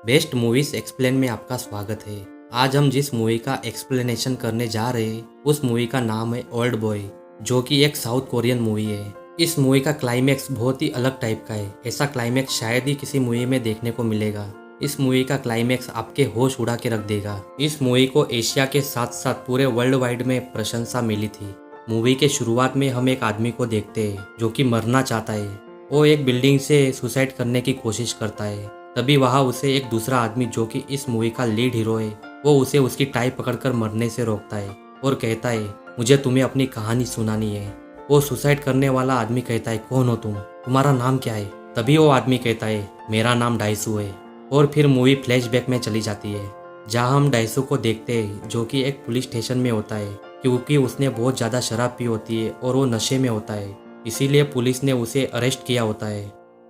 Best movies explain में आपका स्वागत है। आज हम जिस मूवी का एक्सप्लेनेशन करने जा रहे हैं उस मूवी का नाम है ओल्ड बॉय, जो कि एक साउथ कोरियन मूवी है। इस मूवी का क्लाइमैक्स बहुत ही अलग टाइप का है। ऐसा क्लाइमैक्स शायद ही किसी मूवी में देखने को मिलेगा। इस मूवी का क्लाइमैक्स आपके होश उड़ा के रख देगा। इस मूवी को एशिया के साथ साथ पूरे वर्ल्ड वाइड में प्रशंसा मिली थी। मूवी के शुरुआत में हम एक आदमी को देखते हैं जो कि मरना चाहता है। वो एक बिल्डिंग से सुसाइड करने की कोशिश करता है। तभी वहाँ उसे एक दूसरा आदमी, जो कि इस मूवी का लीड हीरो है, वो उसे उसकी टाई पकड़कर मरने से रोकता है और कहता है, मुझे तुम्हें अपनी कहानी सुनानी है। वो सुसाइड करने वाला आदमी कहता है, कौन हो तुम, तुम्हारा नाम क्या है? तभी वो आदमी कहता है, मेरा नाम डाइसू है। और फिर मूवी फ्लैशबैक में चली जाती है, जहाँ हम डाइसू को देखते हैं जो कि एक पुलिस स्टेशन में होता है, क्योंकि उसने बहुत ज़्यादा शराब पी होती है और वो नशे में होता है। इसीलिए पुलिस ने उसे अरेस्ट किया होता है।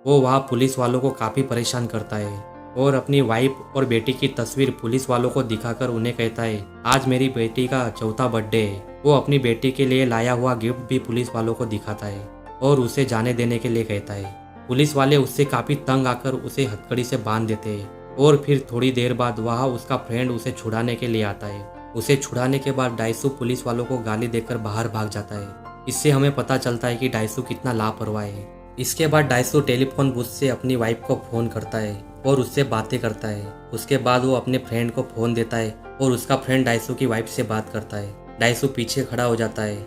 वो वहाँ पुलिस वालों को काफ़ी परेशान करता है और अपनी वाइफ और बेटी की तस्वीर पुलिस वालों को दिखाकर उन्हें कहता है, आज मेरी बेटी का चौथा बर्थडे है। वो अपनी बेटी के लिए लाया हुआ गिफ्ट भी पुलिस वालों को दिखाता है और उसे जाने देने के लिए कहता है। पुलिस वाले उससे काफ़ी तंग आकर उसे हथकड़ी से बांध देते हैं और फिर थोड़ी देर बाद वहाँ उसका फ्रेंड उसे छुड़ाने के लिए आता है। उसे छुड़ाने के बाद डाइसू पुलिस वालों को गाली देकर बाहर भाग जाता है। इससे हमें पता चलता है कि डाइसू कितना लापरवाह है। इसके बाद डाइसू टेलीफोन बूथ से अपनी वाइफ को फ़ोन करता है और उससे बातें करता है। उसके बाद वो अपने फ्रेंड को फ़ोन देता है और उसका फ्रेंड डाइसू की वाइफ से बात करता है। डाइसू पीछे खड़ा हो जाता है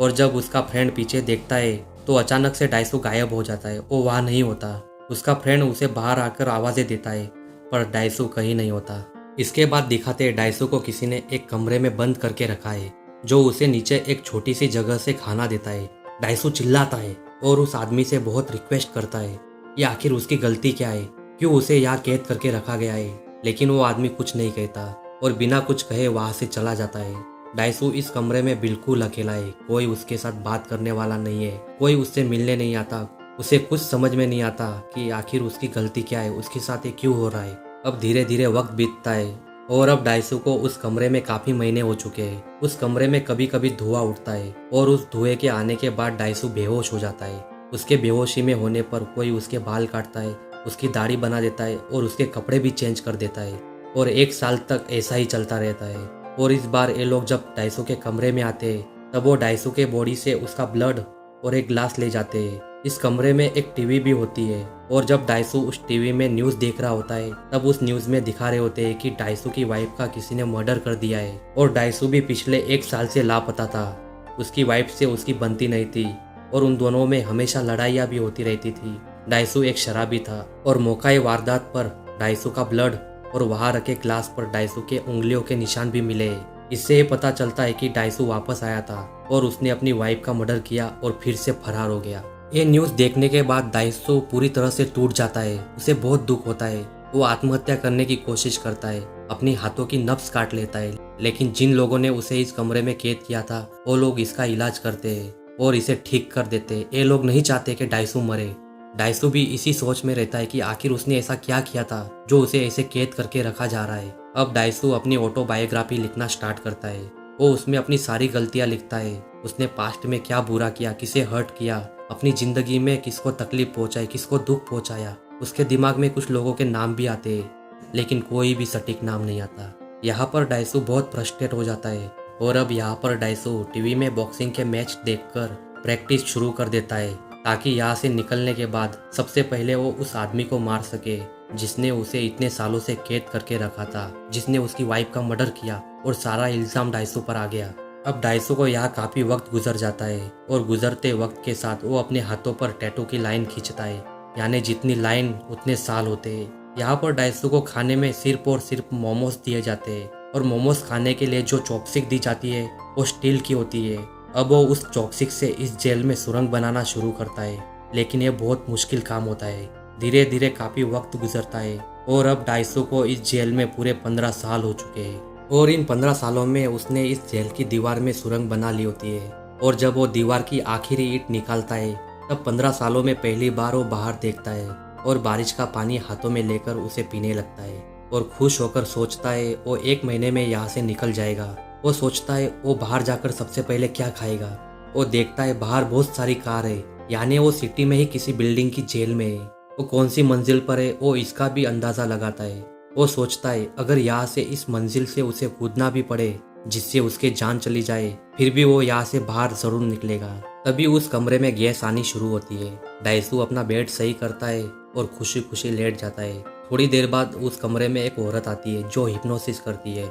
और जब उसका फ्रेंड पीछे देखता है तो अचानक से डाइसू गायब हो जाता है। वो वहाँ नहीं होता। उसका फ्रेंड उसे बाहर आकर आवाज़ें देता है पर डाइसू कहीं नहीं होता। इसके बाद दिखाते हैं डाइसू को किसी ने एक कमरे में बंद करके रखा है, जो उसे नीचे एक छोटी सी जगह से खाना देता है। डाइसू चिल्लाता है और उस आदमी से बहुत रिक्वेस्ट करता है कि आखिर उसकी गलती क्या है, क्यों उसे यहाँ कैद करके रखा गया है। लेकिन वो आदमी कुछ नहीं कहता और बिना कुछ कहे वहाँ से चला जाता है। डाइसू इस कमरे में बिल्कुल अकेला है। कोई उसके साथ बात करने वाला नहीं है, कोई उससे मिलने नहीं आता। उसे कुछ समझ में नहीं आता कि आखिर उसकी गलती क्या है, उसके साथ ये क्यों हो रहा है। अब धीरे धीरे वक्त बीतता है और अब डाइसू को उस कमरे में काफ़ी महीने हो चुके हैं। उस कमरे में कभी कभी धुआं उठता है और उस धुएं के आने के बाद डाइसू बेहोश हो जाता है। उसके बेहोशी में होने पर कोई उसके बाल काटता है, उसकी दाढ़ी बना देता है और उसके कपड़े भी चेंज कर देता है। और 1 साल तक ऐसा ही चलता रहता है। और इस बार ये लोग जब डाइसू के कमरे में आते हैं तब वो डाइसू के बॉडी से उसका ब्लड और एक ग्लास ले जाते हैं। इस कमरे में एक टीवी भी होती है और जब डाइसू उस टीवी में न्यूज़ देख रहा होता है तब उस न्यूज़ में दिखा रहे होते हैं कि डाइसू की वाइफ का किसी ने मर्डर कर दिया है और डाइसू भी पिछले 1 साल से लापता था। उसकी वाइफ से उसकी बनती नहीं थी और उन दोनों में हमेशा लड़ाइयाँ भी होती रहती थी। डाइसू एक शराबी था और मौका वारदात पर डाइसू का ब्लड और वहाँ रखे ग्लास पर डाइसू के उंगलियों के निशान भी मिले। इससे ये पता चलता है कि डाइसू वापस आया था और उसने अपनी वाइफ का मर्डर किया और फिर से फरार हो गया। ये न्यूज़ देखने के बाद डाइसू पूरी तरह से टूट जाता है। उसे बहुत दुख होता है। वो आत्महत्या करने की कोशिश करता है, अपनी हाथों की नब्ज काट लेता है। लेकिन जिन लोगों ने उसे इस कमरे में कैद किया था वो लोग इसका इलाज करते हैं और इसे ठीक कर देते हैं। ये लोग नहीं चाहते कि डाइसू मरे। डाइसू भी इसी सोच में रहता है कि आखिर उसने ऐसा क्या किया था जो उसे ऐसे कैद करके रखा जा रहा है। अब डाइसू अपनी ऑटोबायोग्राफी लिखना स्टार्ट करता है। वो उसमें अपनी सारी गलतियां लिखता है। उसने पास्ट में क्या बुरा किया, किसे हर्ट किया, अपनी जिंदगी में किसको तकलीफ पहुंचाई, किसको दुख पहुंचाया। उसके दिमाग में कुछ लोगों के नाम भी आते हैं लेकिन कोई भी सटीक नाम नहीं आता। यहाँ पर डाइसू बहुत फ्रस्ट्रेट हो जाता है और अब यहाँ पर डाइसू टीवी में बॉक्सिंग के मैच देखकर प्रैक्टिस शुरू कर देता है ताकि यहाँ से निकलने के बाद सबसे पहले वो उस आदमी को मार सके जिसने उसे इतने सालों से कैद करके रखा था, जिसने उसकी वाइफ का मर्डर किया और सारा इल्जाम डाइसू पर आ गया। अब डाइसू को यहाँ काफ़ी वक्त गुजर जाता है और गुजरते वक्त के साथ वो अपने हाथों पर टैटू की लाइन खींचता है, यानी जितनी लाइन उतने साल होते हैं। यहाँ पर डाइसू को खाने में सिर्फ और सिर्फ मोमोज दिए जाते हैं और मोमोज खाने के लिए जो चॉपस्टिक दी जाती है वो स्टील की होती है। अब वो उस चॉपस्टिक से इस जेल में सुरंग बनाना शुरू करता है, लेकिन ये बहुत मुश्किल काम होता है। धीरे धीरे काफ़ी वक्त गुजरता है और अब डाइसू को इस जेल में पूरे 15 साल हो चुके हैं और इन 15 सालों में उसने इस जेल की दीवार में सुरंग बना ली होती है। और जब वो दीवार की आखिरी ईंट निकालता है तब 15 सालों में पहली बार वो बाहर देखता है और बारिश का पानी हाथों में लेकर उसे पीने लगता है और खुश होकर सोचता है वो 1 महीने में यहाँ से निकल जाएगा। वो सोचता है वो बाहर जाकर सबसे पहले क्या खाएगा। वो देखता है बाहर बहुत सारी कार है, यानी वो सिटी में ही किसी बिल्डिंग की जेल में है। वो कौन सी मंजिल पर है वो इसका भी अंदाज़ा लगाता है वो सोचता है अगर यहाँ से इस मंजिल से उसे कूदना भी पड़े जिससे उसकी जान चली जाए, फिर भी वो यहाँ से बाहर जरूर निकलेगा। तभी उस कमरे में गैस आनी शुरू होती है। डाइसू अपना बेड सही करता है और खुशी खुशी लेट जाता है। थोड़ी देर बाद उस कमरे में एक औरत आती है जो हिप्नोसिस करती है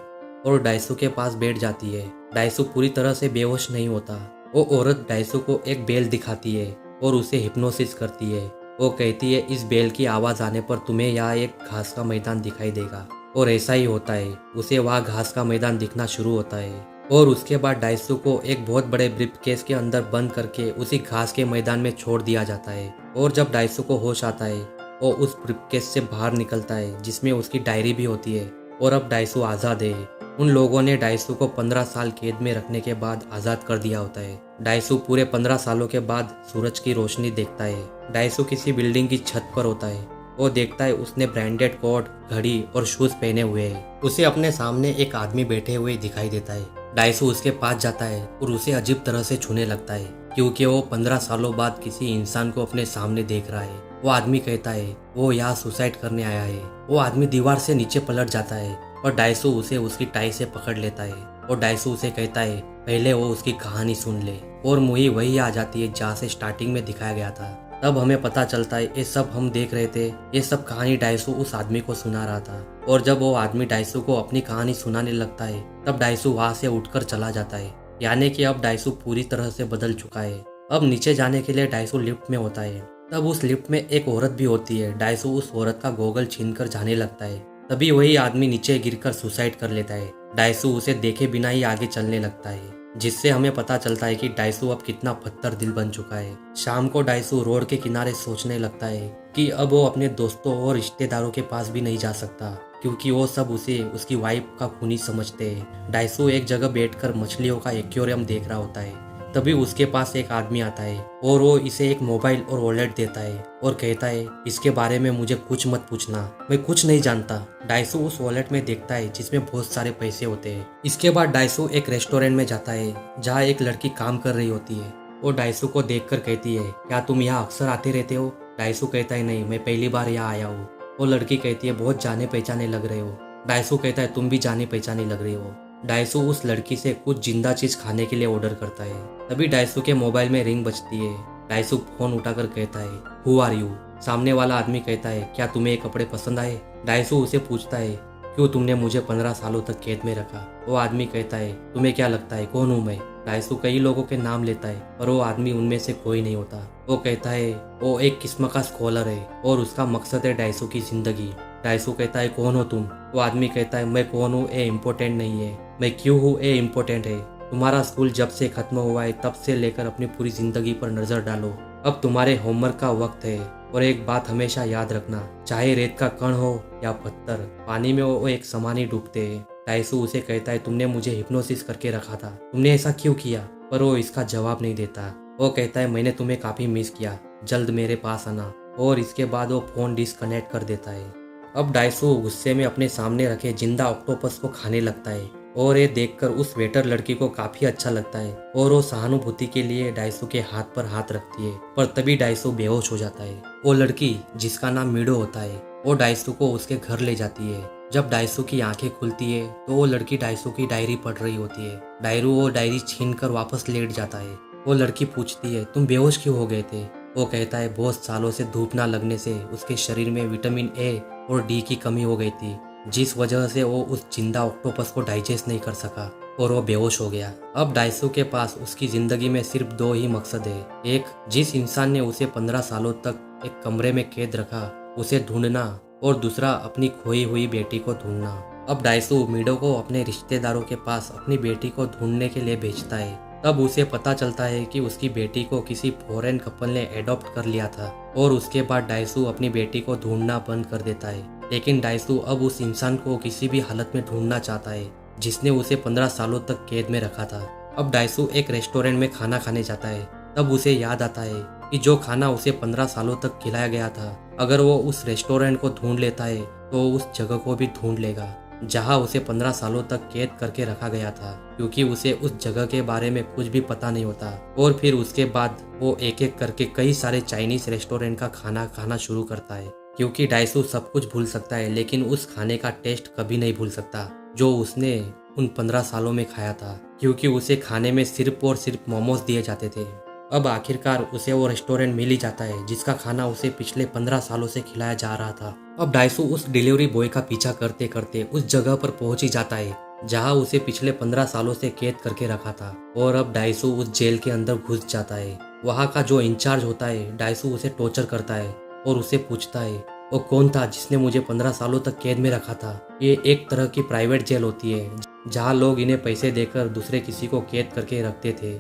और डाइसू के पास बैठ जाती है। डाइसू पूरी तरह से बेहोश नहीं होता। वो औरत डाइसू को एक बेल दिखाती है और उसे हिप्नोसिस करती है। वो कहती है इस बेल की आवाज़ आने पर तुम्हें यहाँ एक घास का मैदान दिखाई देगा। और ऐसा ही होता है, उसे वहाँ घास का मैदान दिखना शुरू होता है। और उसके बाद डाइसू को एक बहुत बड़े ब्रीफकेस के अंदर बंद करके उसी घास के मैदान में छोड़ दिया जाता है। और जब डाइसू को होश आता है वो उस ब्रीफकेस से बाहर निकलता है जिसमें उसकी डायरी भी होती है। और अब डाइसू आज़ाद है। उन लोगों ने डाइसू को 15 साल कैद में रखने के बाद आज़ाद कर दिया होता है। डाइसू पूरे 15 सालों के बाद सूरज की रोशनी देखता है। डाइसू किसी बिल्डिंग की छत पर होता है। वो देखता है उसने ब्रांडेड कोट, घड़ी और शूज पहने हुए हैं। उसे अपने सामने एक आदमी बैठे हुए दिखाई देता है। डाइसू उसके पास जाता है और उसे अजीब तरह से छूने लगता है क्योंकि वो 15 सालों बाद किसी इंसान को अपने सामने देख रहा है। वो आदमी कहता है वो यहाँ सुसाइड करने आया है। वो आदमी दीवार से नीचे पलट जाता है और डाइसू उसे उसकी टाई से पकड़ लेता है। और डाइसू उसे कहता है पहले वो उसकी कहानी सुन ले। और मूवी वही आ जाती है जहाँ से स्टार्टिंग में दिखाया गया था। तब हमें पता चलता है ये सब हम देख रहे थे, ये सब कहानी डाइसू उस आदमी को सुना रहा था। और जब वो आदमी डाइसू को अपनी कहानी सुनाने लगता है तब डाइसू वहाँ से उठकर चला जाता है। यानी कि अब डाइसू पूरी तरह से बदल चुका है। अब नीचे जाने के लिए डाइसू लिफ्ट में होता है। तब उस लिफ्ट में एक औरत भी होती है। डाइसू उस औरत का गोगल छीनकर जाने लगता है। तभी वही आदमी नीचे गिरकर सुसाइड कर लेता है। डाइसू उसे देखे बिना ही आगे चलने लगता है, जिससे हमें पता चलता है कि डाइसू अब कितना पत्थर दिल बन चुका है। शाम को डाइसू रोड के किनारे सोचने लगता है कि अब वो अपने दोस्तों और रिश्तेदारों के पास भी नहीं जा सकता क्योंकि वो सब उसे उसकी वाइफ का खूनी समझते हैं। डाइसू एक जगह बैठकर मछलियों का एक्वेरियम देख रहा होता है। तभी उसके पास एक आदमी आता है और वो इसे एक मोबाइल और वॉलेट देता है और कहता है इसके बारे में मुझे कुछ मत पूछना, मैं कुछ नहीं जानता। डाइसू उस वॉलेट में देखता है जिसमें बहुत सारे पैसे होते हैं। इसके बाद डाइसू एक रेस्टोरेंट में जाता है जहाँ एक लड़की काम कर रही होती है। वो डाइसू को देखकर कहती है क्या तुम यहाँ अक्सर आते रहते हो? डाइसू कहता है नहीं, मैं पहली बार यहाँ आया हूँ। वो लड़की कहती है बहुत जाने पहचाने लग रहे हो। डाइसू कहता है तुम भी जाने पहचाने लग रहे हो। डाइसू उस लड़की से कुछ जिंदा चीज खाने के लिए ऑर्डर करता है। तभी डाइसू के मोबाइल में रिंग बजती है। डाइसू फोन उठाकर कहता है हु आर यू? सामने वाला आदमी कहता है क्या तुम्हें ये कपड़े पसंद आए? डाइसू उसे पूछता है क्यों तुमने मुझे 15 सालों तक कैद में रखा? वो आदमी कहता है तुम्हें क्या लगता है कौन हूँ मैं? डाइसू कई लोगों के नाम लेता है पर वो आदमी उनमें से कोई नहीं होता। वो कहता है वो एक किस्म का स्कॉलर है और उसका मकसद है डाइसू की जिंदगी। डाइसू कहता है कौन हो तुम? वो आदमी कहता है मैं कौन हूँ ये इम्पोर्टेंट नहीं है, मैं क्यों हूँ ये इम्पोर्टेंट है। तुम्हारा स्कूल जब से खत्म हुआ है तब से लेकर अपनी पूरी जिंदगी पर नजर डालो। अब तुम्हारे होमवर्क का वक्त है और एक बात हमेशा याद रखना, चाहे रेत का कण हो या पत्थर, पानी में वो एक समान ही डूबते हैं। डाइसू उसे कहता है तुमने मुझे हिप्नोसिस करके रखा था, तुमने ऐसा क्यों किया? पर वो इसका जवाब नहीं देता। वो कहता है मैंने तुम्हें काफी मिस किया, जल्द मेरे पास आना। और इसके बाद वो फोन डिस्कनेक्ट कर देता है। अब डाइसू गुस्से में अपने सामने रखे जिंदा ऑक्टोपस को खाने लगता है और ये देखकर उस वेटर लड़की को काफी अच्छा लगता है और वो सहानुभूति के लिए डाइसू के हाथ पर हाथ रखती है। पर तभी डाइसू बेहोश हो जाता है। वो लड़की जिसका नाम मीडो होता है वो डाइसू को उसके घर ले जाती है। जब डाइसू की आंखें खुलती है तो वो लड़की डाइसू की डायरी पढ़ रही होती है। डायरू वो डायरी छीन कर वापस लेट जाता है। वो लड़की पूछती है तुम बेहोश क्यों हो गए थे? वो कहता है बहुत सालों से धूप ना लगने से उसके शरीर में विटामिन ए और डी की कमी हो गई थी, जिस वजह से वो उस जिंदा ऑक्टोपस को डाइजेस्ट नहीं कर सका और वो बेहोश हो गया। अब डाइसू के पास उसकी जिंदगी में सिर्फ दो ही मकसद है, एक जिस इंसान ने उसे 15 सालों तक एक कमरे में कैद रखा उसे ढूंढना और दूसरा अपनी खोई हुई बेटी को ढूंढना। अब डाइसू मीडो को अपने रिश्तेदारों के पास अपनी बेटी को ढूंढने के लिए भेजता है। तब उसे पता चलता है कि उसकी बेटी को किसी फॉरेन कपल ने एडॉप्ट कर लिया था और उसके बाद डाइसू अपनी बेटी को ढूंढना बंद कर देता है। लेकिन डाइसू अब उस इंसान को किसी भी हालत में ढूंढना चाहता है जिसने उसे 15 सालों तक कैद में रखा था। अब डाइसू एक रेस्टोरेंट में खाना खाने जाता है। तब उसे याद आता है कि जो खाना उसे 15 सालों तक खिलाया गया था, अगर वो उस रेस्टोरेंट को ढूंढ लेता है तो उस जगह को भी ढूंढ लेगा जहां उसे 15 सालों तक कैद करके रखा गया था, क्योंकि उसे उस जगह के बारे में कुछ भी पता नहीं होता। और फिर उसके बाद वो एक एक करके कई सारे चाइनीज रेस्टोरेंट का खाना खाना शुरू करता है, क्योंकि डाइसू सब कुछ भूल सकता है लेकिन उस खाने का टेस्ट कभी नहीं भूल सकता जो उसने उन 15 सालों में खाया था, क्योंकि उसे खाने में सिर्फ और सिर्फ मोमोज दिए जाते थे। अब आखिरकार उसे वो रेस्टोरेंट मिल ही जाता है जिसका खाना उसे पिछले 15 सालों से खिलाया जा रहा था। अब डाइसू उस डिलीवरी बॉय का पीछा करते करते उस जगह पर पहुंच ही जाता है जहां उसे पिछले 15 सालों से कैद करके रखा था। और अब डाइसू उस जेल के अंदर घुस जाता है। वहां का जो इंचार्ज होता है डाइसू उसे टॉर्चर करता है और उसे पूछता है वो कौन था जिसने मुझे 15 सालों तक कैद में रखा था। ये एक तरह की प्राइवेट जेल होती है जहाँ लोग इन्हें पैसे देकर दूसरे किसी को कैद करके रखते थे।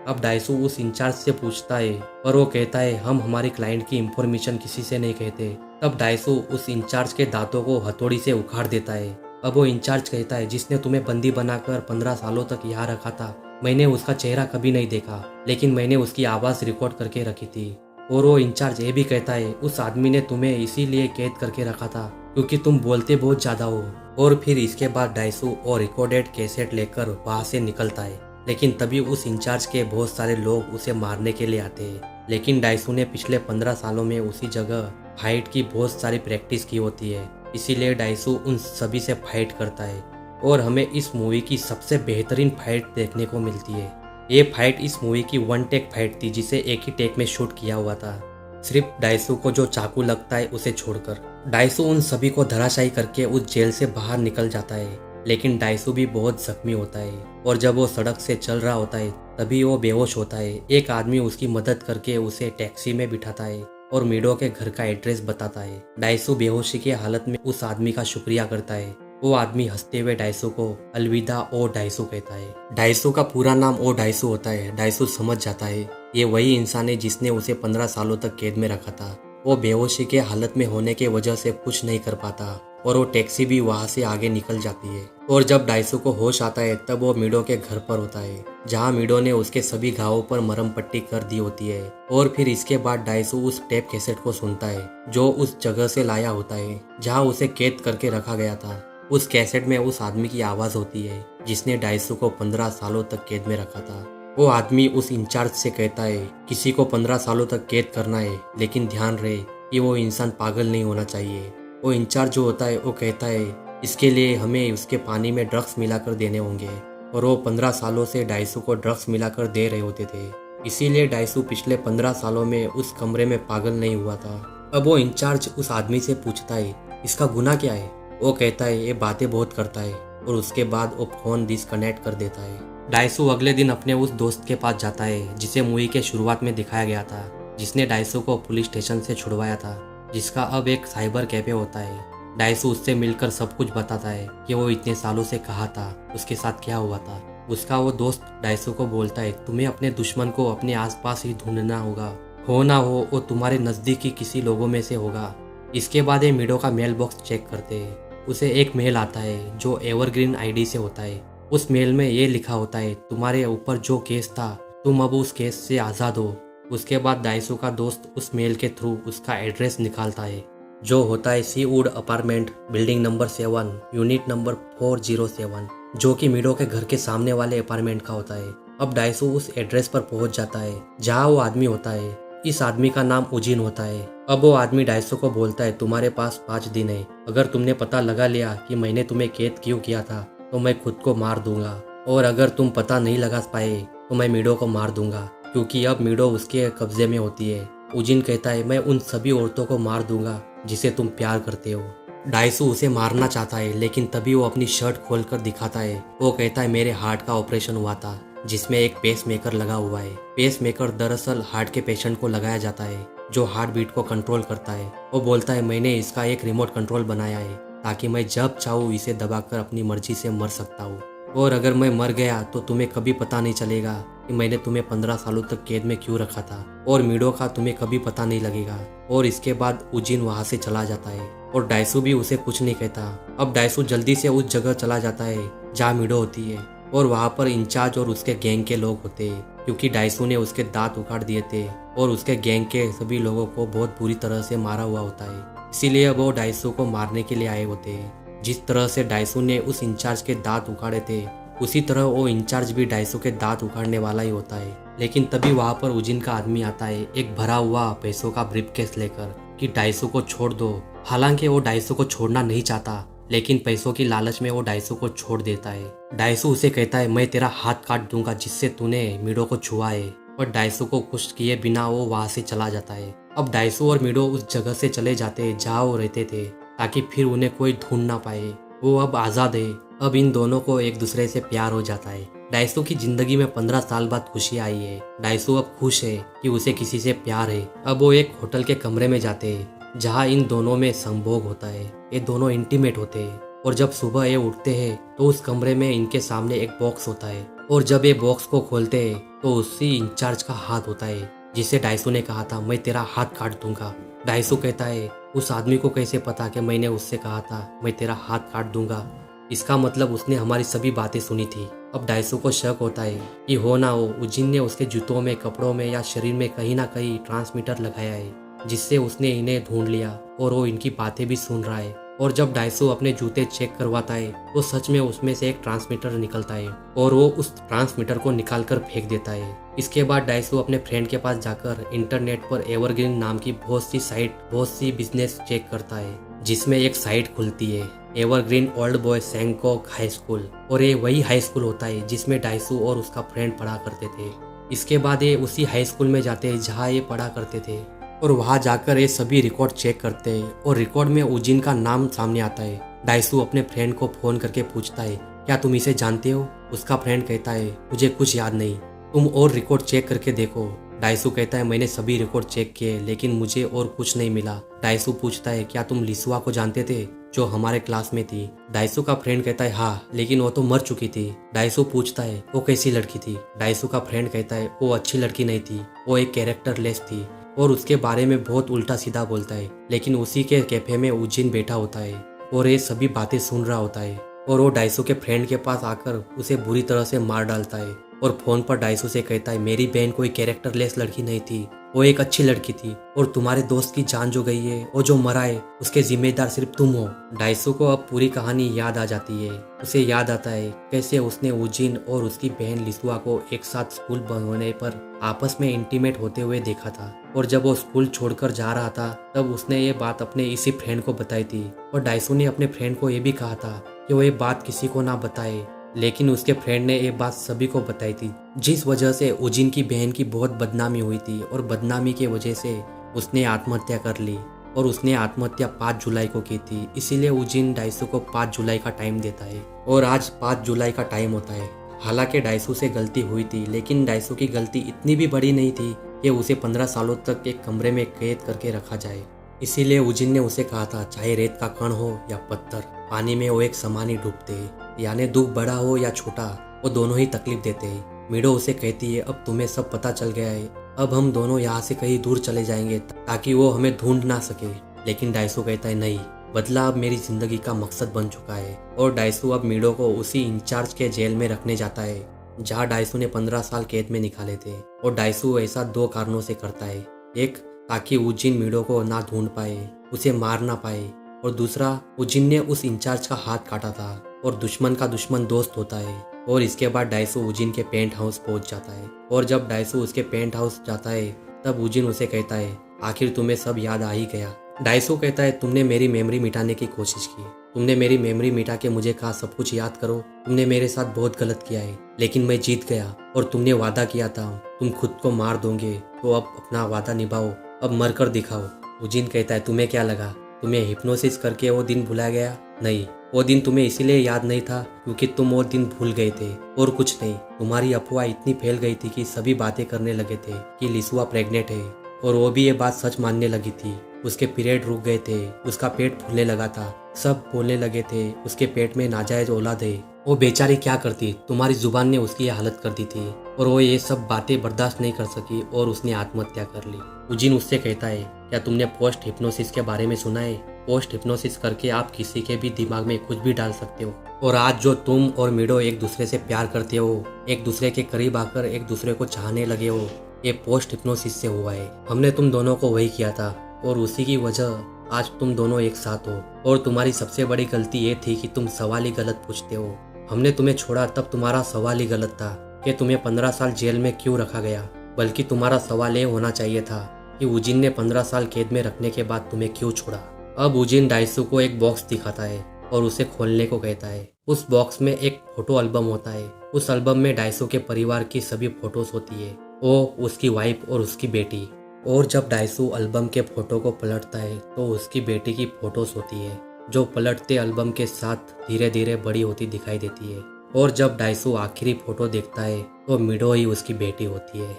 अब डाइसू उस इंचार्ज से पूछता है पर वो कहता है हम हमारे क्लाइंट की इंफॉर्मेशन किसी से नहीं कहते। तब डाइसू उस इंचार्ज के दांतों को हथौड़ी से उखाड़ देता है। अब वो इंचार्ज कहता है जिसने तुम्हें बंदी बनाकर 15 सालों तक यहाँ रखा था, मैंने उसका चेहरा कभी नहीं देखा लेकिन मैंने उसकी आवाज़ रिकॉर्ड करके रखी थी। और वो इंचार्ज ये भी कहता है उस आदमी ने तुम्हें इसीलिए कैद करके रखा था क्योंकि तुम बोलते बहुत ज़्यादा हो। और फिर इसके बाद डाइसू और रिकॉर्डेड कैसेट लेकर वहाँ से निकलता है। लेकिन तभी उस इंचार्ज के बहुत सारे लोग उसे मारने के लिए आते हैं। लेकिन डाइसू ने पिछले 15 सालों में उसी जगह फाइट की बहुत सारी प्रैक्टिस की होती है, इसीलिए डाइसू उन सभी से फाइट करता है। और हमें इस मूवी की सबसे बेहतरीन फाइट देखने को मिलती है। ये फाइट इस मूवी की वन टेक फाइट थी जिसे एक ही टेक में शूट किया हुआ था, सिर्फ डाइसू को जो चाकू लगता है उसे छोड़कर। डाइसू उन सभी को धराशायी करके उस जेल से बाहर निकल जाता है। लेकिन डाइसू भी बहुत जख्मी होता है और जब वो सड़क से चल रहा होता है तभी वो बेहोश होता है। एक आदमी उसकी मदद करके उसे टैक्सी में बिठाता है और मीडो के घर का एड्रेस बताता है। डाइसू बेहोशी की हालत में उस आदमी का शुक्रिया करता है। वो आदमी हंसते हुए डाइसू को अलविदा ओ डाइसू कहता है। डाइसू का पूरा नाम ओ डाइसू होता है। डाइसू समझ जाता है ये वही इंसान है जिसने उसे 15 सालों तक कैद में रखा था। वो बेहोशी के हालत में होने की वजह से कुछ नहीं कर पाता और वो टैक्सी भी वहाँ से आगे निकल जाती है। और जब डाइसू को होश आता है तब वो मीडो के घर पर होता है जहाँ मीडो ने उसके सभी घावों पर मरहम पट्टी कर दी होती है। और फिर इसके बाद डाइसू उस टेप कैसेट को सुनता है जो उस जगह से लाया होता है जहाँ उसे कैद करके रखा गया था। उस कैसेट में उस आदमी की आवाज़ होती है जिसने डाइसू को 15 सालों तक कैद में रखा था। वो आदमी उस इंचार्ज से कहता है किसी को 15 सालों तक कैद करना है लेकिन ध्यान रहे कि वो इंसान पागल नहीं होना चाहिए। वो इंचार्ज जो होता है वो कहता है इसके लिए हमें उसके पानी में ड्रग्स मिलाकर देने होंगे। और वो 15 सालों से डाइसू को ड्रग्स मिलाकर दे रहे होते थे, इसीलिए डाइसू पिछले 15 सालों में उस कमरे में पागल नहीं हुआ था। अब वो इंचार्ज उस आदमी से पूछता है इसका गुनाह क्या है। वो कहता है ये बातें बहुत करता है और उसके बाद वो फोन डिस्कनेक्ट कर देता है। डाइसू अगले दिन अपने उस दोस्त के पास जाता है जिसे मूवी के शुरुआत में दिखाया गया था, जिसने डाइसू को पुलिस स्टेशन से छुड़वाया था, जिसका अब एक साइबर कैफे होता है। डाइसू उससे मिलकर सब कुछ बताता है कि वो इतने सालों से कहाँ था, उसके साथ क्या हुआ था। उसका वो दोस्त डाइसू को बोलता है तुम्हें अपने दुश्मन को अपने आसपास ही ढूंढना होगा, हो ना हो वो तुम्हारे नज़दीकी किसी लोगों में से होगा। इसके बाद ये मीडो का मेल बॉक्स चेक करते हैं। उसे एक मेल आता है जो एवरग्रीन आईडी से होता है। उस मेल में ये लिखा होता है तुम्हारे ऊपर जो केस था तुम अब उस केस से आज़ाद हो। उसके बाद डाइसू का दोस्त उस मेल के थ्रू उसका एड्रेस निकालता है जो होता है Seawood apartment, building number 7, unit number 407, जो कि मीडो के घर के सामने वाले अपार्टमेंट का होता है। अब डाइसू उस एड्रेस पर पहुंच जाता है जहां वो आदमी होता है। इस आदमी का नाम उजिन होता है। अब वो आदमी डाइसू को बोलता है तुम्हारे पास 5 दिन है, अगर तुमने पता लगा लिया कि मैंने तुम्हें कैद क्यों किया था तो मैं खुद को मार दूंगा, और अगर तुम पता नहीं लगा पाए तो मैं मीडो को मार दूंगा क्योंकि अब मीडो उसके कब्जे में होती है। उजिन कहता है मैं उन सभी औरतों को मार दूंगा जिसे तुम प्यार करते हो। डाइसू उसे मारना चाहता है लेकिन तभी वो अपनी शर्ट खोलकर दिखाता है। वो कहता है मेरे हार्ट का ऑपरेशन हुआ था जिसमें एक पेस मेकर लगा हुआ है। पेस मेकर दरअसल हार्ट के पेशेंट को लगाया जाता है जो हार्ट बीट को कंट्रोल करता है। वो बोलता है मैंने इसका एक रिमोट कंट्रोल बनाया है ताकि मैं जब चाहूँ इसे दबाकर अपनी मर्जी से मर सकता हूँ, और अगर मैं मर गया तो तुम्हें कभी पता नहीं चलेगा कि मैंने तुम्हें 15 सालों तक कैद में क्यों रखा था, और मीडो का तुम्हें कभी पता नहीं लगेगा। और इसके बाद उजिन वहाँ से चला जाता है और डाइसू भी उसे कुछ नहीं कहता। अब डाइसू जल्दी से उस जगह चला जाता है जहाँ मीडो होती है और वहाँ पर इंचार्ज और उसके गैंग के लोग होते हैं क्योंकि डाइसू ने उसके दांत उखाड़ दिए थे और उसके गैंग के सभी लोगों को बहुत बुरी तरह से मारा हुआ होता है। इसीलिए वो डाइसू को मारने के लिए आए होते हैं। जिस तरह से डाइसू ने उस इंचार्ज के दांत उखाड़े थे उसी तरह वो इंचार्ज भी डाइसू के दांत उखाड़ने वाला ही होता है। लेकिन तभी वहाँ पर उजिन का आदमी आता है एक भरा हुआ पैसों का ब्रीफकेस लेकर कि डाइसू को छोड़ दो हालांकि वो डाइसू को छोड़ना नहीं चाहता, लेकिन पैसों की लालच में वो डाइसू को छोड़ देता है। डाइसू उसे कहता है मैं तेरा हाथ काट दूंगा जिससे तूने मीडो को छुआ है, और डाइसू को खुश किए बिना वो वहां से चला जाता है। अब डाइसू और मीडो उस जगह से चले जाते हैं जहाँ वो रहते थे, ताकि फिर उन्हें कोई ढूंढ ना पाए। वो अब आज़ाद है। अब इन दोनों को एक दूसरे से प्यार हो जाता है। डाइसू की जिंदगी में 15 साल बाद खुशी आई है। डाइसू अब खुश है कि उसे किसी से प्यार है। अब वो एक होटल के कमरे में जाते हैं जहाँ इन दोनों में संभोग होता है। ये दोनों इंटीमेट होते हैं, और जब सुबह ये उठते हैं तो उस कमरे में इनके सामने एक बॉक्स होता है, और जब ये बॉक्स को खोलते हैं तो उसी इंचार्ज का हाथ होता है जिसे डाइसू ने कहा था मैं तेरा हाथ काट दूंगा। डाइसू कहता है उस आदमी को कैसे पता कि मैंने उससे कहा था मैं तेरा हाथ काट दूंगा। इसका मतलब उसने हमारी सभी बातें सुनी थी। अब डाइसू को शक होता है कि हो ना हो उजिन ने उसके जूतों में, कपड़ों में या शरीर में कहीं ना कहीं ट्रांसमीटर लगाया है, जिससे उसने इन्हें ढूंढ लिया और वो इनकी बातें भी सुन रहा है। और जब डाइसू अपने जूते चेक करवाता है तो सच में उसमें से एक ट्रांसमीटर निकलता है, और वो उस ट्रांसमीटर को निकाल कर फेंक देता है। इसके बाद डाइसू अपने फ्रेंड के पास जाकर इंटरनेट पर एवरग्रीन नाम की बहुत सी बिजनेस चेक करता है, जिसमें एक साइट खुलती है एवरग्रीन ओल्ड बॉय सैंगकॉक हाई स्कूल, और ये वही हाई स्कूल होता है जिसमें डाइसू और उसका फ्रेंड पढ़ा करते थे। इसके बाद ये उसी हाई स्कूल में जाते हैं जहाँ ये पढ़ा करते थे, और वहाँ जाकर ये सभी रिकॉर्ड चेक करते हैं, और रिकॉर्ड में उजिन का नाम सामने आता है। डाइसू अपने फ्रेंड को फोन करके पूछता है क्या तुम इसे जानते हो। उसका फ्रेंड कहता है मुझे कुछ याद नहीं, तुम और रिकॉर्ड चेक करके देखो। डाइसू कहता है मैंने सभी रिकॉर्ड चेक किए लेकिन मुझे और कुछ नहीं मिला। डाइसू पूछता है क्या तुम लिसुआ को जानते थे जो हमारे क्लास में थी। डाइसू का फ्रेंड कहता है हाँ, लेकिन वो तो मर चुकी थी। डाइसू पूछता है वो कैसी लड़की थी। डाइसू का फ्रेंड कहता है वो अच्छी लड़की नहीं थी, वो एक कैरेक्टरलेस थी और उसके बारे में बहुत उल्टा सीधा बोलता है। लेकिन उसी के कैफे में उजिन बैठा होता है और ये सभी बातें सुन रहा होता है, और वो डाइसू के फ्रेंड के पास आकर उसे बुरी तरह से मार डालता है, और फोन पर डाइसू से कहता है मेरी बहन कोई कैरेक्टरलेस लड़की नहीं थी, वो एक अच्छी लड़की थी, और तुम्हारे दोस्त की जान जो गई है और जो मरा है उसके जिम्मेदार सिर्फ तुम हो। डाइसू को अब पूरी कहानी याद आ जाती है। उसे याद आता है कैसे उसने उजिन और उसकी बहन लिसुआ को एक साथ स्कूल बंद होने पर आपस में इंटीमेट होते हुए देखा था, और जब वो स्कूल छोड़कर जा रहा था तब उसने ये बात अपने इसी फ्रेंड को बताई थी। और डाइसू ने अपने फ्रेंड को ये भी कहा था कि वो ये बात किसी को ना बताए, लेकिन उसके फ्रेंड ने ये बात सभी को बताई थी, जिस वजह से उजिन की बहन की बहुत बदनामी हुई थी, और बदनामी की वजह से उसने आत्महत्या कर ली, और उसने आत्महत्या 5 जुलाई को की थी। इसीलिए उजिन डाइसू को 5 जुलाई का टाइम देता है, और आज 5 जुलाई का टाइम होता है। हालांकि डाइसू से गलती हुई थी, लेकिन डाइसू की गलती इतनी भी बड़ी नहीं थी कि उसे 15 सालों तक एक कमरे में कैद करके रखा जाए। इसीलिए उजिन ने उसे कहा था चाहे रेत का कण हो या पत्थर, पानी में वो एक समान ही डूबते हैं, यानी दुख बड़ा हो या छोटा वो दोनों ही तकलीफ देते हैं। मीडो उसे कहती है अब तुम्हें सब पता चल गया है, अब हम दोनों यहाँ से कहीं दूर चले जाएंगे ताकि वो हमें ढूंढ ना सके। लेकिन डाइसू कहता है नहीं, बदला अब मेरी जिंदगी का मकसद बन चुका है। और डाइसू अब मीडो को उसी इंचार्ज के जेल में रखने जाता है जहाँ डाइसू ने 15 साल कैद में निकाले थे। और डाइसू ऐसा 2 कारणों से करता है, एक ताकि उजिन मीडो को ना ढूंढ पाए, उसे मार ना पाए, और दूसरा उजिन ने उस इंचार्ज का हाथ काटा था और दुश्मन का दुश्मन दोस्त होता है। और इसके बाद डाइसू उजिन के पेंट हाउस पहुंच जाता है, और जब डाइसू उसके पेंट हाउस जाता है तब उजिन उसे कहता है आखिर तुम्हें सब याद आ ही गया। डाइसू कहता है तुमने मेरी मेमोरी मिटाने की कोशिश की, तुमने मेरी मेमोरी मिटा के मुझे कहा सब कुछ याद करो, तुमने मेरे साथ बहुत गलत किया है, लेकिन मैं जीत गया। और तुमने वादा किया था तुम खुद को मार दोगे, तो अब अपना वादा निभाओ, अब मर कर दिखाओ। उजिन कहता है तुम्हें क्या लगा तुम्हें हिप्नोसिस करके वो दिन भुला गया? नहीं, वो दिन तुम्हें इसीलिए याद नहीं था क्योंकि तुम वो दिन भूल गए थे, और कुछ नहीं। तुम्हारी अफवाह इतनी फैल गई थी कि सभी बातें करने लगे थे कि लिसुआ प्रेग्नेंट है, और वो भी ये बात सच मानने लगी थी। उसके पीरियड रुक गए थे, उसका पेट फूलने लगा था, सब बोलने लगे थे उसके पेट में नाजायज औलाद है। वो बेचारी क्या करती, तुम्हारी जुबान ने उसकी ये हालत कर दी थी, और वो ये सब बातें बर्दाश्त नहीं कर सकी और उसने आत्महत्या कर ली। उजिन उससे कहता है क्या तुमने पोस्ट हिप्नोसिस के बारे में सुना है? पोस्ट हिप्नोसिस करके आप किसी के भी दिमाग में कुछ भी डाल सकते हो, और आज जो तुम और मीडो एक दूसरे से प्यार करते हो, एक दूसरे के करीब आकर एक दूसरे को चाहने लगे हो, ये पोस्ट हिप्नोसिस से हुआ है। हमने तुम दोनों को वही किया था, और उसी की वजह आज तुम दोनों एक साथ हो। और तुम्हारी सबसे बड़ी गलती ये थी कि तुम सवाल ही गलत पूछते हो। हमने तुम्हें छोड़ा तब तुम्हारा सवाल ही गलत था कि तुम्हें 15 साल जेल में क्यों रखा गया, बल्कि तुम्हारा सवाल ये होना चाहिए था कि उजिन ने 15 साल कैद में रखने के बाद तुम्हें क्यों छोड़ा। अब उजिन डाइसू को एक बॉक्स दिखाता है और उसे खोलने को कहता है। उस बॉक्स में एक फोटो एल्बम होता है। उस एल्बम में डाइसू के परिवार की सभी फोटोज होती है, वो, उसकी वाइफ और उसकी बेटी। और जब डाइसू एल्बम के फोटो को पलटता है तो उसकी बेटी की फोटोज होती है, जो पलटते एल्बम के साथ धीरे धीरे बड़ी होती दिखाई देती है। और जब डाइसू आखिरी फोटो देखता है तो मिडो ही उसकी बेटी होती है।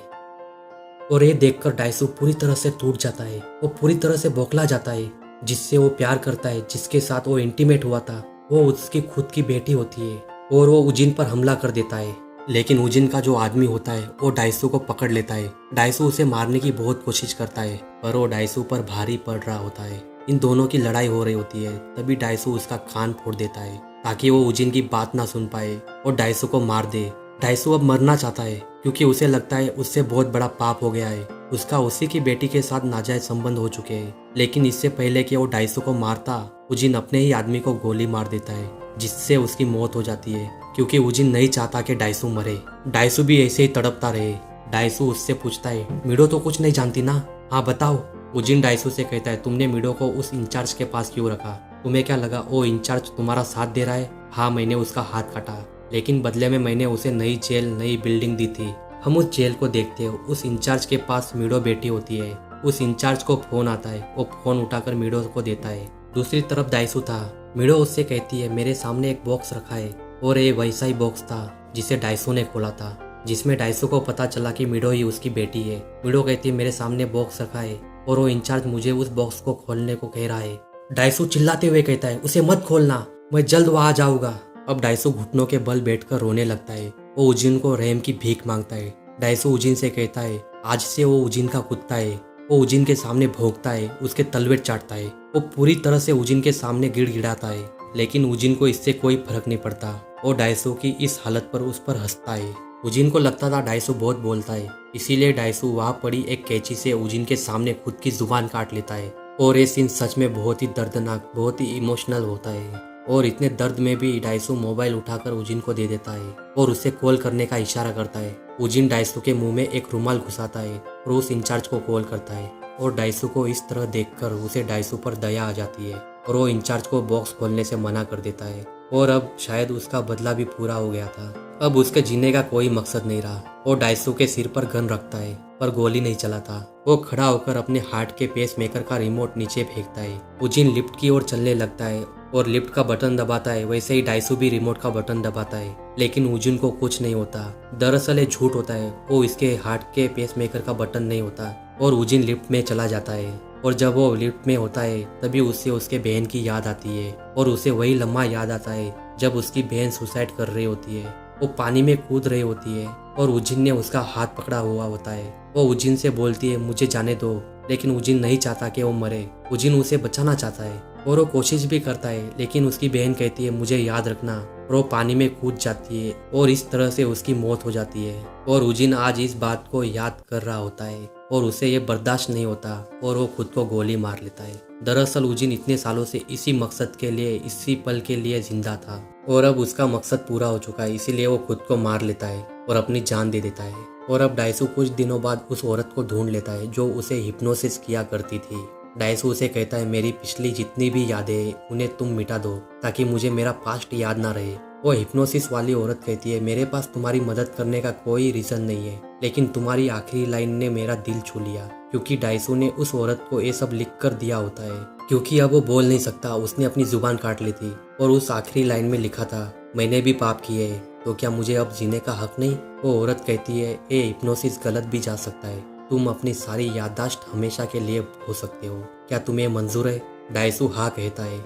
और ये देखकर डाइसू पूरी तरह से टूट जाता है। वो पूरी तरह से बौखला जाता है। जिससे वो प्यार करता है, जिसके साथ वो इंटीमेट हुआ था, वो उसकी खुद की बेटी होती है। और वो उजिन पर हमला कर देता है। लेकिन उजिन का जो आदमी होता है वो डाइसू को पकड़ लेता है। डाइसू उसे मारने की बहुत कोशिश करता है, पर वो डाइसू पर भारी पड़ रहा होता है। इन दोनों की लड़ाई हो रही होती है। तभी डाइसू उसका कान फोड़ देता है ताकि वो उजिन की बात ना सुन पाए और डाइसू को मार दे। डाइसू अब मरना चाहता है क्योंकि उसे लगता है उससे बहुत बड़ा पाप हो गया है। उसका उसी की बेटी के साथ नाजायज संबंध हो चुके हैं। लेकिन इससे पहले कि वो डाइसू को मारता, उजिन अपने ही आदमी को गोली मार देता है, जिससे उसकी मौत हो जाती है। क्योंकि उजिन नहीं चाहता कि डाइसू मरे। डाइसू भी ऐसे ही तड़पता रहे। डाइसू उससे पूछता है, मिडो तो कुछ नहीं जानती ना? हाँ बताओ। उजिन डाइसू से कहता है, तुमने मिडो को उस इंचार्ज के पास क्यों रखा? तुम्हें क्या लगा वो इंचार्ज तुम्हारा साथ दे रहा है? हाँ, मैंने उसका हाथ काटा, लेकिन बदले में मैंने उसे नई जेल, नई बिल्डिंग दी थी। हम उस जेल को देखते हैं। उस इंचार्ज के पास मिडो बैठी होती है। उस इंचार्ज को फोन आता है। वो फोन उठाकर मिडो को देता है। दूसरी तरफ डाइसू था। मिडो उससे कहती है, मेरे सामने एक बॉक्स रखा है। और ये वैसा ही बॉक्स था जिसे डाइसू ने खोला था, जिसमें डाइसू को पता चला कि मिडो ही उसकी बेटी है। मिडो कहती है, मेरे सामने बॉक्स रखा है और वो इंचार्ज मुझे उस बॉक्स को खोलने को कह रहा है। डाइसू चिल्लाते हुए कहता है, उसे मत खोलना, मैं जल्द वहां जाऊंगा। अब डाइसू घुटनों के बल बैठकर रोने लगता है। वो उजिन को रहम की भीख मांगता है। डाइसू उजिन से कहता है, आज से वो उजिन का कुत्ता है। वो उजिन के सामने भौंकता है, उसके तलवे चाटता है। वो पूरी तरह से उजिन के सामने गिड़गिड़ाता है, लेकिन उजिन को इससे कोई फर्क नहीं पड़ता। वो डाइसू की इस हालत पर उस पर हंसता है। उजिन को लगता था डाइसू बहुत बोलता है, इसीलिए डाइसू वहां पड़ी एक कैंची से उजिन के सामने खुद की जुबान काट लेता है। और ये सीन सच में बहुत ही दर्दनाक, बहुत ही इमोशनल होता है। और इतने दर्द में भी डाइसू मोबाइल उठाकर उजिन को दे देता है और उसे कॉल करने का इशारा करता है। उजिन डाइसू के मुंह में एक रुमाल घुसाता है और उस इंचार्ज को कॉल करता है। और डाइसू को इस तरह देखकर उसे डाइसू पर दया आ जाती है और वो इंचार्ज को बॉक्स खोलने से मना कर देता है। और अब शायद उसका बदला भी पूरा हो गया था। अब उसके जीने का कोई मकसद नहीं रहा। वो डाइसू के सिर पर गन रखता है, पर गोली नहीं चलाता। वो खड़ा होकर अपने हार्ट के पेस मेकर का रिमोट नीचे फेंकता है। उजिन लिफ्ट की ओर चलने लगता है और लिफ्ट का बटन दबाता है। वैसे ही डाइसू भी रिमोट का बटन दबाता है, लेकिन उजिन को कुछ नहीं होता। दरअसल ये झूठ होता है, वो इसके हार्ट के पेस मेकर का बटन नहीं होता। और उजिन लिफ्ट में चला जाता है। और जब वो लिफ्ट में होता है तभी उसे उसके बहन की याद आती है। और उसे वही लम्हा याद आता है जब उसकी बहन सुसाइड कर रही होती है। वो पानी में कूद रही होती है और उजिन ने उसका हाथ पकड़ा हुआ होता है। वो उजिन से बोलती है, मुझे जाने दो, लेकिन उजिन नहीं चाहता कि वो मरे। उजिन उसे बचाना चाहता है और वो कोशिश भी करता है, लेकिन उसकी बहन कहती है, मुझे याद रखना। और वो पानी में कूद जाती है और इस तरह से उसकी मौत हो जाती है। और उजिन आज इस बात को याद कर रहा होता है और उसे ये बर्दाश्त नहीं होता और वो खुद को गोली मार लेता है। दरअसल उजिन इतने सालों से इसी मकसद के लिए, इसी पल के लिए जिंदा था और अब उसका मकसद पूरा हो चुका है। इसीलिए वो खुद को मार लेता है और अपनी जान दे देता है। और अब डाइसू कुछ दिनों बाद उस औरत को ढूंढ लेता है जो उसे हिप्नोसिस किया करती थी। डाइसू उसे कहता है, मेरी पिछली जितनी भी यादें हैं उन्हें तुम मिटा दो ताकि मुझे मेरा पास्ट याद ना रहे। वो हिप्नोसिस वाली औरत कहती है, मेरे पास तुम्हारी मदद करने का कोई रीजन नहीं है, लेकिन तुम्हारी आखिरी लाइन ने मेरा दिल छू लिया। क्योंकि डाइसू ने उस औरत को ये सब लिख कर दिया होता है, क्योंकि अब वो बोल नहीं सकता, उसने अपनी जुबान काट ली थी। और उस आखिरी लाइन में लिखा था, मैंने भी पाप किए हैं तो क्या मुझे अब जीने का हक नहीं? वो औरत कहती है, ये हिप्नोसिस गलत भी जा सकता है, तुम अपनी सारी याददाश्त हमेशा के लिए खो सकते हो, क्या तुम्हें मंजूर है? डाइसू हाँ कहता है,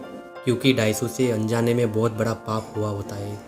क्योंकि डाइसू से अनजाने में बहुत बड़ा पाप हुआ होता है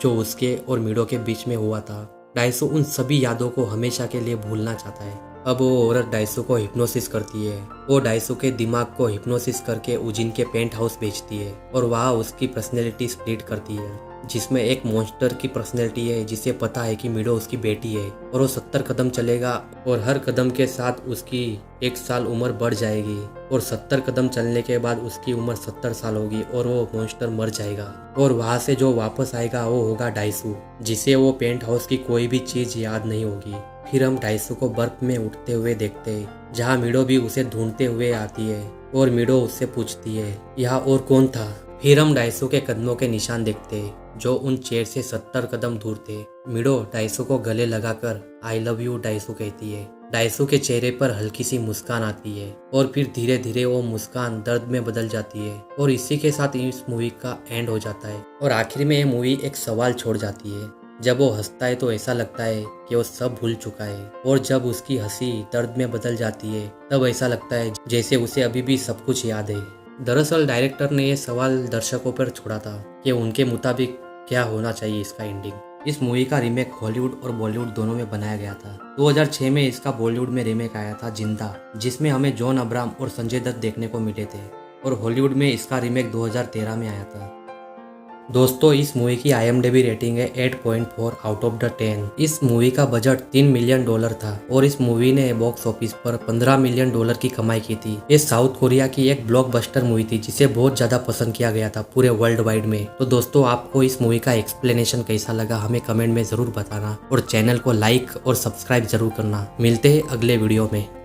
जो उसके और मिडो के बीच में हुआ था। डाइसू उन सभी यादों को हमेशा के लिए भूलना चाहता है। अब वो औरत डाइसू को हिप्नोसिस करती है। वो डाइसू के दिमाग को हिप्नोसिस करके उजिन के पेंट हाउस भेजती है और वहाँ उसकी पर्सनैलिटी स्प्लिट करती है, जिसमें एक मॉन्स्टर की पर्सनैलिटी है जिसे पता है कि मिडो उसकी बेटी है और वो 70 कदम चलेगा और हर कदम के साथ उसकी 1 साल उम्र बढ़ जाएगी और 70 कदम चलने के बाद उसकी उम्र 70 साल होगी और वो मॉन्स्टर मर जाएगा। और वहाँ से जो वापस आएगा वो होगा डाइसू, जिसे वो पेंट हाउस की कोई भी चीज याद नहीं होगी। फिर हम डाइसू को बर्फ में उठते हुए देखते हैं, जहाँ मीडो भी उसे ढूंढते हुए आती है और मीडो उससे पूछती है यहाँ और कौन था। फिर हम डाइसू के कदमों के निशान देखते हैं जो उन चेयर से 70 कदम दूर थे। मीडो डाइसू को गले लगाकर आई लव यू डाइसू कहती है। डाइसू के चेहरे पर हल्की सी मुस्कान आती है और फिर धीरे धीरे वो मुस्कान दर्द में बदल जाती है और इसी के साथ इस मूवी का एंड हो जाता है। और आखिर में ये मूवी एक सवाल छोड़ जाती है। जब वो हंसता है तो ऐसा लगता है कि वो सब भूल चुका है और जब उसकी हंसी दर्द में बदल जाती है तब ऐसा लगता है जैसे उसे अभी भी सब कुछ याद है। दरअसल डायरेक्टर ने यह सवाल दर्शकों पर छोड़ा था कि उनके मुताबिक क्या होना चाहिए इसका एंडिंग। इस मूवी का रीमेक हॉलीवुड और बॉलीवुड दोनों में बनाया गया था। 2006 में इसका बॉलीवुड में रीमेक आया था जिंदा, जिसमें हमें जॉन अब्राहम और संजय दत्त देखने को मिले थे, और हॉलीवुड में इसका रीमेक 2013 में आया था। दोस्तों, इस मूवी की IMDb रेटिंग है 8.4 आउट ऑफ द 10। इस मूवी का बजट $3 मिलियन था और इस मूवी ने बॉक्स ऑफिस पर $15 मिलियन की कमाई की थी। ये साउथ कोरिया की एक ब्लॉकबस्टर मूवी थी जिसे बहुत ज्यादा पसंद किया गया था पूरे वर्ल्ड वाइड में। तो दोस्तों, आपको इस मूवी का एक्सप्लेनेशन कैसा लगा हमें कमेंट में जरूर बताना और चैनल को लाइक और सब्सक्राइब जरूर करना। मिलते हैं अगले वीडियो में।